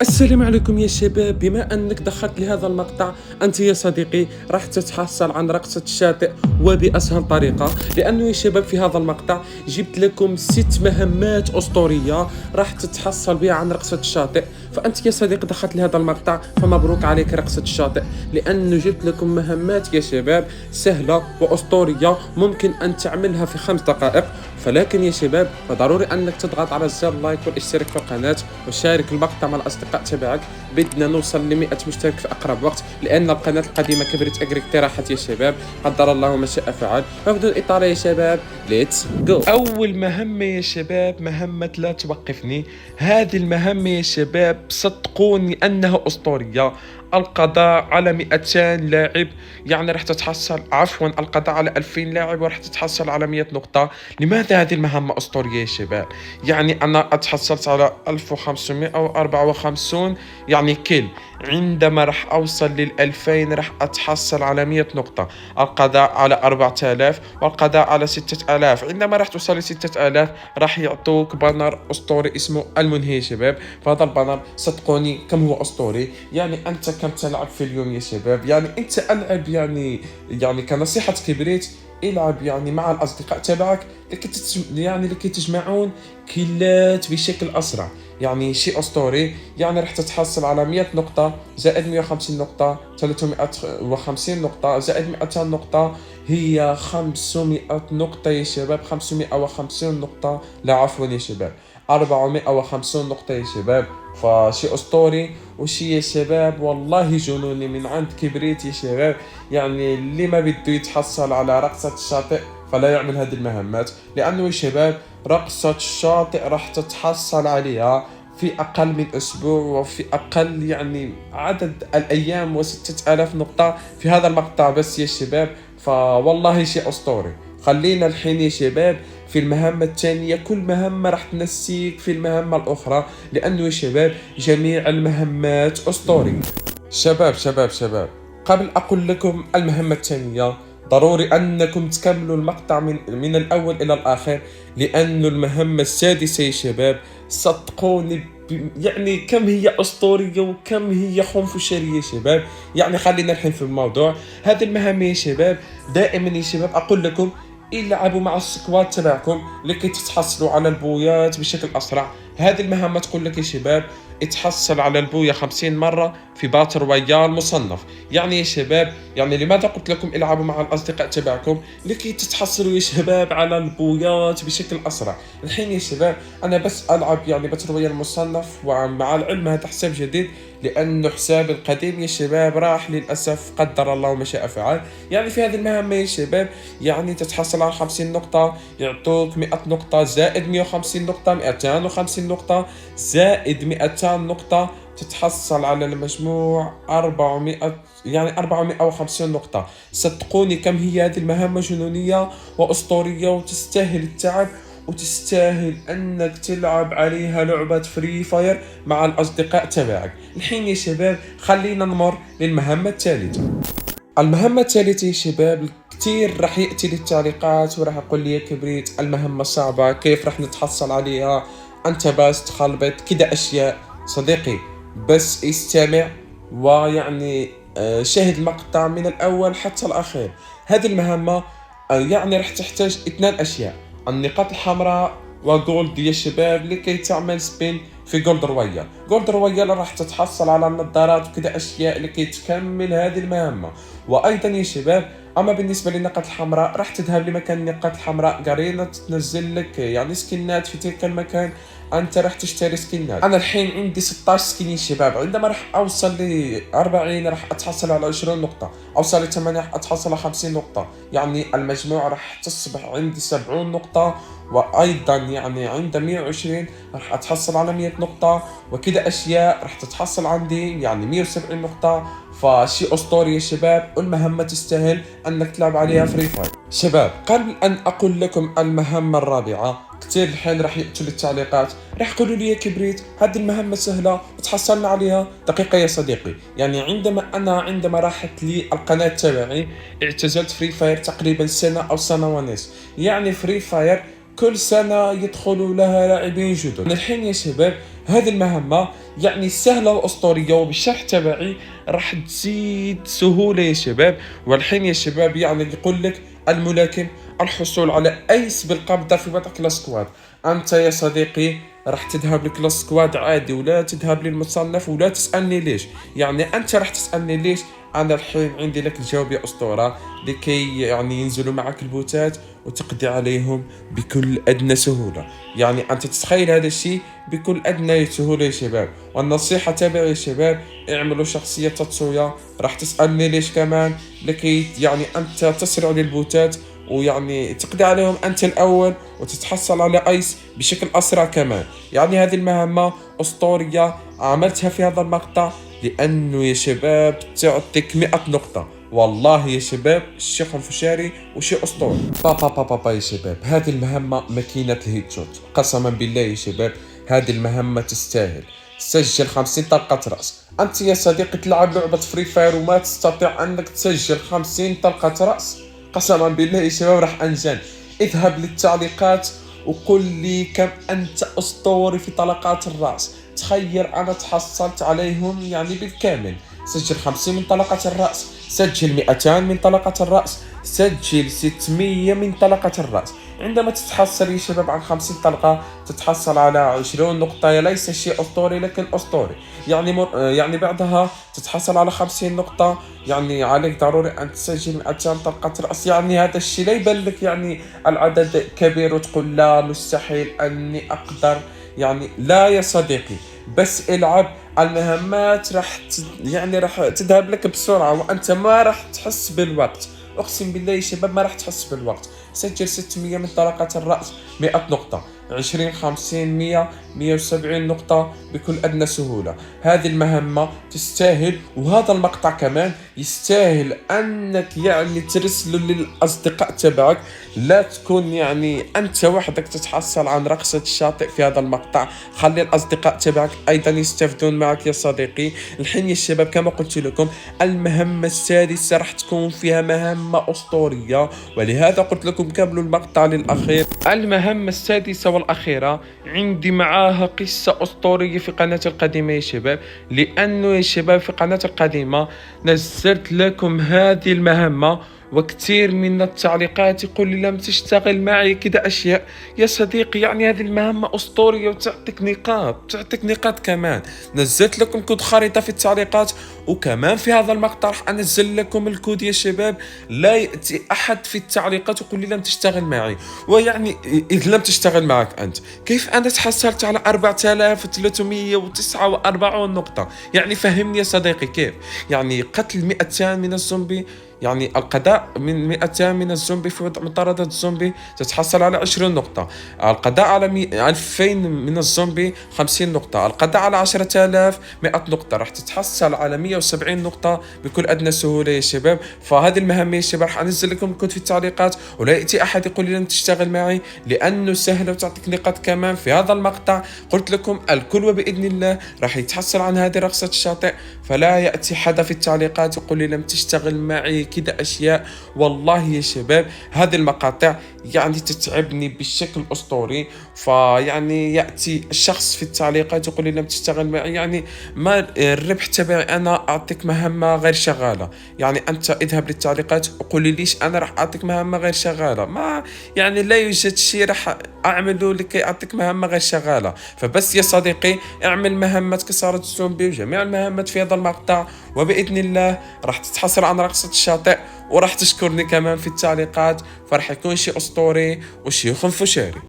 السلام عليكم يا شباب. بما انك دخلت لهذا المقطع، انت يا صديقي راح تتحصل عن رقصة الشاطئ وبأسهل طريقة، لانه يا شباب في هذا المقطع جبت لكم 6 مهمات اسطورية راح تتحصل بها عن رقصة الشاطئ. فانت يا صديقي دخلت لهذا المقطع، فمبروك عليك رقصة الشاطئ، لانه جبت لكم مهمات يا شباب سهلة واسطورية ممكن ان تعملها في 5 دقائق. ولكن يا شباب فضروري انك تضغط على زر لايك والاشتراك في القناة وشارك المقطع مع الاصدقاء تبعك. بدنا نوصل ل 100 مشترك في اقرب وقت، لان القناة القديمة كبرت اجري اقتراحات يا شباب. قدر الله ما شاء فعل. وبدون اطالة يا شباب، ليتس جو. اول مهمة يا شباب مهمة لا توقفني. هذه المهمة يا شباب صدقوني انها اسطورية. القضاء على 200 لاعب، يعني راح تتحصل القضاء على 2000 لاعب وراح تتحصل على 100 نقطة. لماذا هذه المهمة أسطورية يا شباب؟ يعني أنا اتحصلت على 1554 يعني كيل. عندما راح أوصل لل 2000 راح أتحصل على 100 نقطة. القضاء على 4000 والقضاء على 6000. عندما راح توصل ل 6000 راح يعطوك بانر أسطوري اسمه المنهي يا شباب. فهذا البانر صدقوني كم هو أسطوري. يعني أنت كم تلعب في اليوم يا شباب؟ يعني أنت ألعب يعني كنصيحة كبريت، العب يعني مع الأصدقاء تبعك لكي تجمعون كيلات بشكل أسرع. يعني شيء أسطوري. يعني راح تتحصل على 100 نقطة زائد 150 نقطة 350 نقطة زائد 200 نقطة، هي 500 نقطة يا شباب. 550 نقطة، لا عفوا يا شباب، 450 نقطة يا شباب. فشيء أسطوري وشي يا شباب والله جنوني من عند كبريت يا شباب. يعني اللي ما بده يتحصل على رقصة الشاطئ فلا يعمل هذه المهمات، لأنه يا شباب رقصة الشاطئ راح تتحصل عليها في أقل من أسبوع وفي أقل يعني عدد الأيام و6000 نقطة في هذا المقطع بس يا شباب. فوالله شيء أسطوري. خلينا الحين يا شباب في المهمة الثانية. كل مهمة راح تنسيك في المهمة الأخرى، لأنه يا شباب جميع المهمات أسطورية. شباب قبل أقول لكم المهمة الثانية ضروري أنكم تكملوا المقطع من الأول إلى الآخر، لأن المهمة السادسة يا شباب صدقوني يعني كم هي أسطورية وكم هي خنفشارية يا شباب. يعني خلينا الحين في الموضوع. هذه المهمة يا شباب دائما يا شباب أقول لكم العبوا مع السكواد تبعكم لكي تتحصلوا على البويات بشكل أسرع. هذه المهمة تقول لك يا شباب اتحصل على البوية 50 مرة في باتل رويال مصنف. يعني يا شباب يعني لماذا قلت لكم العبوا مع الأصدقاء تبعكم؟ لكي تتحصلوا يا شباب على البويات بشكل أسرع. الحين يا شباب أنا بس ألعب يعني باتل رويال مصنف، ومع العلم هذا حساب جديد لأنه حساب القديم يا شباب راح للأسف، قدر الله ما شاء فعل. يعني في هذه المهمة يا شباب يعني تتحصل على 50 نقطة، يعطوك 100 نقطة زائد 150 نقطة 250 نقطة زائد 200 نقطة، تتحصل على المجموع 400 يعني 450 نقطة. صدقوني كم هي هذه المهمة جنونية وأسطورية وتستاهل التعب وتستاهل انك تلعب عليها لعبة فري فاير مع الاصدقاء تبعك. الحين يا شباب خلينا نمر للمهمة الثالثة. المهمة الثالثة يا شباب كتير راح يأتي للتعليقات وراح يقول لي يا كبريت المهمة صعبة، كيف راح نتحصل عليها؟ انت بس تخلبط كده اشياء. صديقي بس استمع ويعني شاهد المقطع من الاول حتى الاخير. هذه المهمة يعني راح تحتاج 2 اشياء: النقاط الحمراء وجولد يا شباب، لكي تعمل سبين في جولد رويال. جولد رويال راح تتحصل على النظارات وكذا اشياء لكي تكمل هذه المهمة. وايضا يا شباب اما بالنسبه للنقاط الحمراء راح تذهب لمكان النقاط الحمراء قرينه تنزل لك يعني سكنات في تلك المكان. انت راح تشتري سكنات. انا الحين عندي 16 سكين يا شباب. عندما راح اوصل ل 40 راح اتحصل على 20 نقطه، اوصل ل 8 راح اتحصل على 50 نقطه، يعني المجموع راح تصبح عندي 70 نقطه. وايضا يعني عند 120 راح اتحصل على 100 نقطه وكذا اشياء راح تتحصل عندي يعني 170 نقطه. فشيء اسطوري يا شباب، والمهمه تستاهل انك تلعب عليها فري فاير. شباب قبل ان اقول لكم المهمه الرابعه، كثير الحين راح يأتوا للتعليقات راح يقولوا لي يا كبريت هذه المهمه سهله وتحصلنا عليها. دقيقه يا صديقي، يعني عندما راحت لي القناه تبعي اعتزلت فري فاير تقريبا سنه او سنه ونصف. يعني فري فاير كل سنة يدخلوا لها لاعبين جدد. الحين يا شباب هذه المهمة يعني سهلة وأسطورية، وبالشرح تبعي راح تزيد سهولة يا شباب. والحين يا شباب يعني يقول لك الملاكم الحصول على أيس بالقبضة في وضع كلاس سكواد. أنت يا صديقي راح تذهب لكلاس سكواد عادي، ولا تذهب للمصنف، ولا تسألني ليش. يعني أنت راح تسألني ليش. أنا الحين عندي لك الجواب يا أسطورة، لكي يعني ينزلوا معك البوتات وتقضي عليهم بكل أدنى سهولة. يعني أنت تتخيل هذا الشيء بكل أدنى سهولة يا شباب. والنصيحة تبعي يا شباب، اعملوا شخصية تاتسويا. راح تسألني ليش كمان، لكي يعني أنت تسرع للبوتات ويعني تقضي عليهم أنت الأول، وتتحصل على أيس بشكل أسرع كمان. يعني هذه المهمة أسطورية عملتها في هذا المقطع، لأنه يا شباب تعطيك 100 نقطة. والله يا شباب الشيخ الفشاري وشي أسطوري. بابا يا شباب، هذه المهمة ماكينة الهيت شوت. قسما بالله يا شباب هذه المهمة تستاهل. سجل 50 طلقة رأس. أنت يا صديقي تلعب لعبة فري فاير وما تستطيع أنك تسجل 50 طلقة رأس؟ قسما بالله يا شباب راح أنجن. اذهب للتعليقات وقل لي كم أنت أسطوري في طلقات الرأس. تخيل أنا تحصلت عليهم يعني بالكامل. سجل 50 من طلقة الرأس، سجل 200 من طلقة الرأس، سجل 600 من طلقة الرأس. عندما تتحصل يا شباب عن 50 طلقة تتحصل على 20 نقطة. ليس شيء أسطوري لكن أسطوري. يعني بعدها تتحصل على 50 نقطة. يعني عليك ضروري أن تسجل 200 طلقة رأس. يعني هذا الشيء لا يبان لك يعني العدد كبير وتقول لا مستحيل أني أقدر. يعني لا يا صديقي، بس العب. المهمات يعني راح تذهب لك بسرعة، وأنت ما راح تحس بالوقت. أقسم بالله يا شباب ما راح تحس بالوقت. سجل 600 من طلقة الرأس 100 نقطة، 20 50 100 170 نقطة بكل أدنى سهولة. هذه المهمة تستاهل، وهذا المقطع كمان يستاهل أنك يعني ترسله للأصدقاء تبعك. لا تكون يعني أنت وحدك تتحصل عن رقصة الشاطئ في هذا المقطع. خلي الأصدقاء تبعك أيضا يستفدون معك يا صديقي. الحين يا شباب كما قلت لكم المهمة السادسة راح تكون فيها مهمة أسطورية، ولهذا قلت لكم كملوا المقطع للأخير. المهمة السادسة والأخيرة عندي معاها قصة أسطورية في قناتي القديمة يا شباب. لأنه يا شباب في قناتي القديمة نزلت لكم هذه المهمة، وكثير من التعليقات يقول لي لم تشتغل معي كده أشياء. يا صديقي يعني هذه المهمة أسطورية وتعطيك نقاط كمان. نزلت لكم كود خريطة في التعليقات، وكمان في هذا المقطع راح أنزل لكم الكود يا شباب. لا يأتي أحد في التعليقات يقول لي لم تشتغل معي. ويعني إذ لم تشتغل معك أنت، كيف أنا تحصلت على 4349 نقطة؟ يعني فهمني يا صديقي كيف؟ يعني قتل 200 من الزومبي، يعني القضاء من 200 من الزومبي في وضع مطاردة الزومبي تتحصل على 20 نقطة. القضاء على 2000 من الزومبي 50 نقطة. القضاء على 10000 100 نقطة. راح تتحصل على 170 نقطة بكل أدنى سهولة يا شباب. فهذه المهمة يا شباب راح أنزل لكم الكود في التعليقات، ولا يأتي أحد يقول لي لن تشتغل معي، لأنه سهلة وتعطيك نقاط كمان. في هذا المقطع قلت لكم الكل وبإذن الله راح يتحصل عن هذه رقصة الشاطئ. فلا يأتي حدا في التعليقات يقول لي لم تشتغل معي كده أشياء. والله يا شباب هذه المقاطع يعني تتعبني بشكل أسطوري. فيعني يأتي الشخص في التعليقات يقول لي لم تشتغل معي، يعني ما الربح تبعي أنا أعطيك مهمة غير شغالة. يعني أنت اذهب للتعليقات وقول لي ليش أنا راح أعطيك مهمة غير شغالة. ما يعني لا يوجد شيء راح أعمله لكي أعطيك مهمة غير شغالة. فبس يا صديقي اعمل مهمة كسارة الزومبي وجميع المهمات في هذا المقطع، وبإذن الله راح تتحصل عن رقصة الشاطئ، وراح تشكرني كمان في التعليقات. فرح يكون شيء أسطوري وشيء خنفشاري.